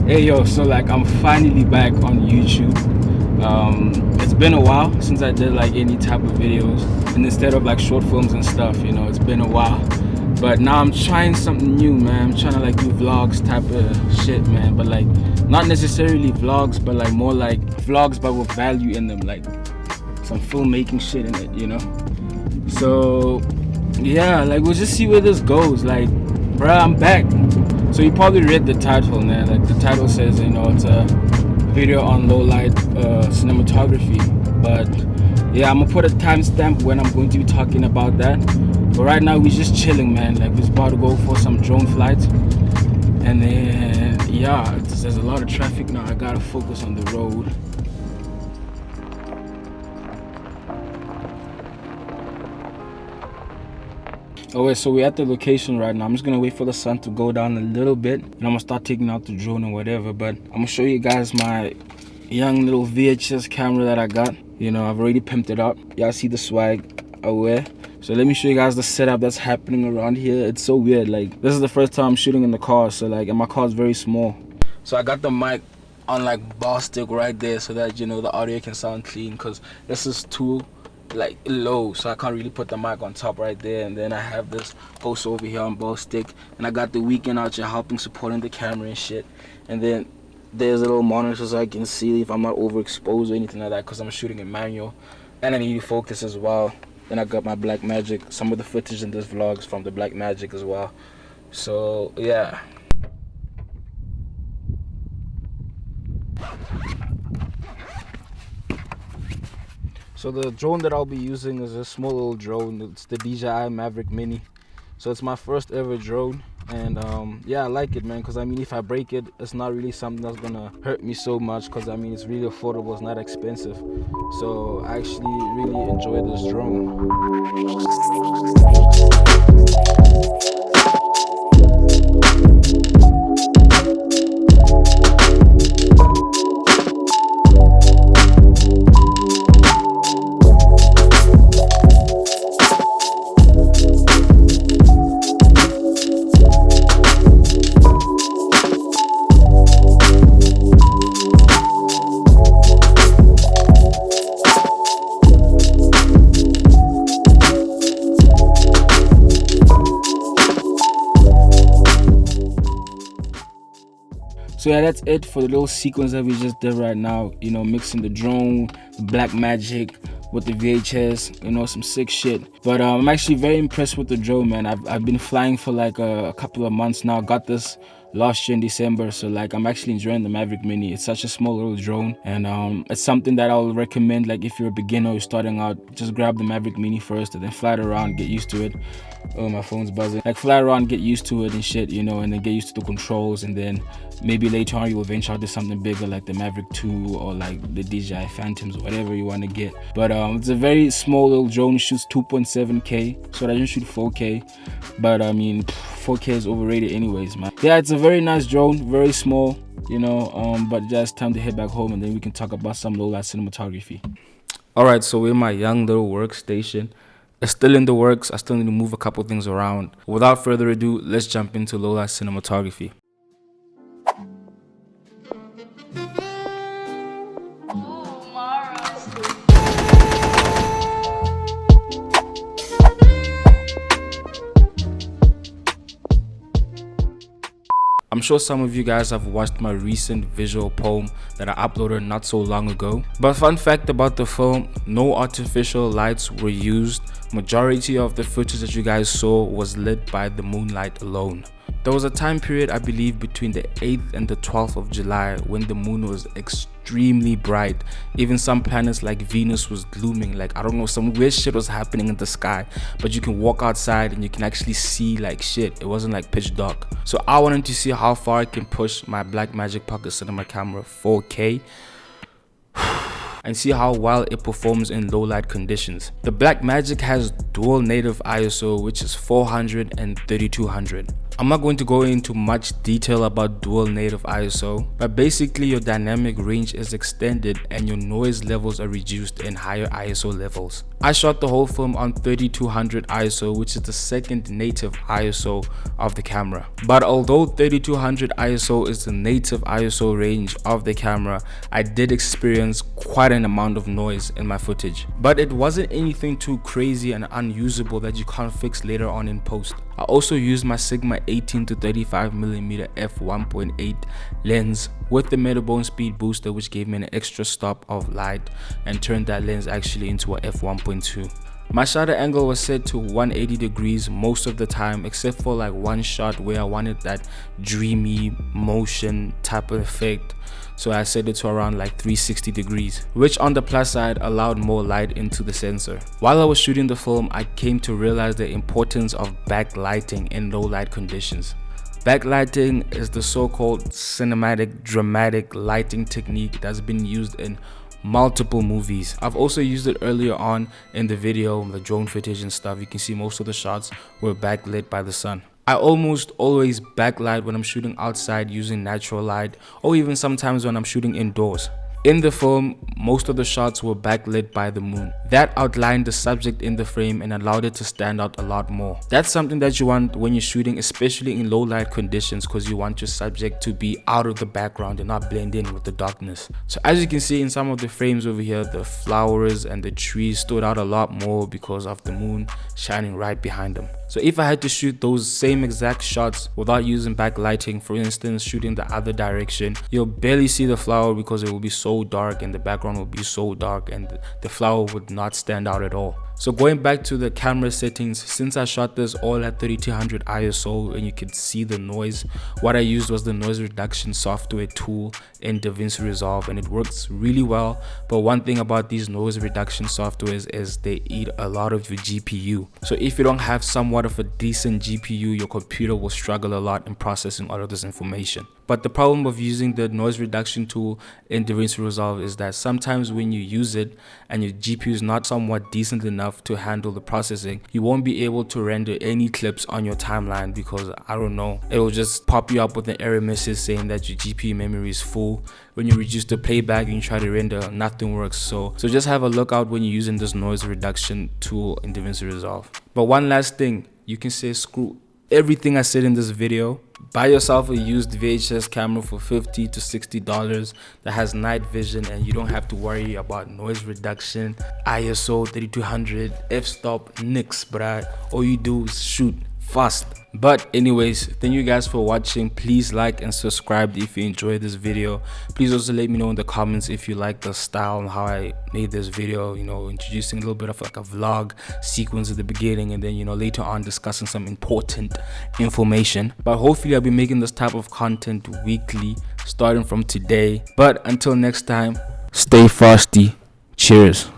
Hey yo, so like I'm finally back on YouTube. It's been a while since I did like any type of videos, and instead of like short films and stuff, you know, it's been a while. But now I'm trying something new, man. I'm trying to like do vlogs type of shit, man. But like not necessarily vlogs, but like more like vlogs but with value in them, like some filmmaking shit in it, you know. So yeah, like we'll just see where this goes. Like, bruh, I'm back. So you probably read the title, man. Like the title says, you know, it's a video on Lowlight Cinematography. But yeah, I'm gonna put a timestamp when I'm going to be talking about that. But right now we're just chilling, man. Like we're about to go for some drone flights, and then yeah, there's a lot of traffic now. I gotta focus on the road. Oh wait, so we're at the location right now. I'm just gonna wait for the sun to go down a little bit, and I'm gonna start taking out the drone and whatever. But I'm gonna show you guys my young little VHS camera that I got. You know, I've already pimped it up. Y'all see the swag I wear. So let me show you guys the setup that's happening around here. It's so weird. Like this is the first time I'm shooting in the car, so like, and my car is very small. So I got the mic on like ball stick right there, so that, you know, the audio can sound clean, because this is too like low, so I can't really put the mic on top right there. And then I have this host over here on ball stick, and I got the weekend out here helping, supporting the camera and shit. And then there's a little monitor so I can see if I'm not overexposed or anything like that, because I'm shooting in manual, and I need to focus as well. Then I got my Blackmagic, some of the footage in this vlogs from the Blackmagic as well. So yeah. So the drone that I'll be using is a small little drone. It's the DJI Maverick Mini. So it's my first ever drone, and yeah, I like it, man, because I mean, if I break it, it's not really something that's gonna hurt me so much, because I mean, it's really affordable, it's not expensive. So I actually really enjoy this drone. So yeah, that's it for the little sequence that we just did right now. You know, mixing the drone, the Blackmagic with the VHS, you know, some sick shit. But I'm actually very impressed with the drone, man. I've been flying for like a couple of months now. Got this last year in December, so like I'm actually enjoying the Maverick Mini. It's such a small little drone, and it's something that I'll recommend. Like if you're a beginner or starting out, just grab the Maverick Mini first, and then fly it around, get used to it. Oh, my phone's buzzing. Like fly around, get used to it and shit, you know, and then get used to the controls, and then maybe later on you will venture out to something bigger like the Maverick 2 or like the DJI Phantoms, whatever you want to get. But it's a very small little drone. It shoots 2.7K, so I didn't shoot 4K. But I mean, 4K is overrated anyways, man. Yeah, it's a very nice drone, very small, you know, but just time to head back home, and then we can talk about some low-light cinematography. All right, so we're in my young little workstation. It's still in the works. I still need to move a couple things around. Without further ado, let's jump into low-light cinematography. I'm sure some of you guys have watched my recent visual poem that I uploaded not so long ago. But fun fact about the film, no artificial lights were used. Majority of the footage that you guys saw was lit by the moonlight alone. There was a time period, I believe, between the 8th and the 12th of July when the moon was extremely bright. Even some planets like Venus was glooming. Like, I don't know, some weird shit was happening in the sky, but you can walk outside and you can actually see like shit. It wasn't like pitch dark. So I wanted to see how far I can push my Blackmagic Pocket Cinema camera 4K and see how well it performs in low light conditions. The Blackmagic has dual native ISO, which is 400 and 3200. I'm not going to go into much detail about dual native ISO, but basically your dynamic range is extended and your noise levels are reduced in higher ISO levels. I shot the whole film on 3200 ISO, which is the second native ISO of the camera. But although 3200 ISO is the native ISO range of the camera, I did experience quite an amount of noise in my footage. But it wasn't anything too crazy and unusable that you can't fix later on in post. I also used my Sigma 18 to 35mm f1.8 lens with the Metabone speed booster, which gave me an extra stop of light and turned that lens actually into a f1.2. My shutter angle was set to 180 degrees most of the time, except for like one shot where I wanted that dreamy motion type of effect, so I set it to around like 360 degrees, which on the plus side allowed more light into the sensor. While I was shooting the film, I came to realize the importance of backlighting in low light conditions. Backlighting is the so-called cinematic dramatic lighting technique that's been used in multiple movies. I've also used it earlier on in the video, the drone footage and stuff. You can see most of the shots were backlit by the sun. I almost always backlight when I'm shooting outside using natural light, or even sometimes when I'm shooting indoors. In the film, most of the shots were backlit by the moon. That outlined the subject in the frame and allowed it to stand out a lot more. That's something that you want when you're shooting, especially in low light conditions, because you want your subject to be out of the background and not blend in with the darkness. So as you can see in some of the frames over here, the flowers and the trees stood out a lot more because of the moon shining right behind them. So if I had to shoot those same exact shots without using backlighting, for instance shooting the other direction, you'll barely see the flower because it will be so dark and the background will be so dark and the flower would not stand out at all. So going back to the camera settings, since I shot this all at 3200 ISO and you can see the noise, what I used was the noise reduction software tool in DaVinci Resolve, and it works really well. But one thing about these noise reduction softwares is they eat a lot of your GPU. So if you don't have somewhat of a decent GPU, your computer will struggle a lot in processing all of this information. But the problem of using the noise reduction tool in DaVinci Resolve is that sometimes when you use it and your GPU is not somewhat decent enough to handle the processing, you won't be able to render any clips on your timeline because, I don't know, it will just pop you up with an error message saying that your GPU memory is full. When you reduce the playback and you try to render, nothing works. So just have a look out when you're using this noise reduction tool in DaVinci Resolve. But one last thing, you can say screw everything I said in this video. Buy yourself a used VHS camera for $50 to $60 that has night vision, and you don't have to worry about noise reduction, ISO 3200, f-stop, nix, bruh. All you do is shoot fast. But anyways, thank you guys for watching. Please like and subscribe if you enjoyed this video. Please also let me know in the comments if you like the style and how I made this video, you know, introducing a little bit of like a vlog sequence at the beginning and then, you know, later on discussing some important information. But hopefully I'll be making this type of content weekly starting from today. But until next time, stay frosty. Cheers.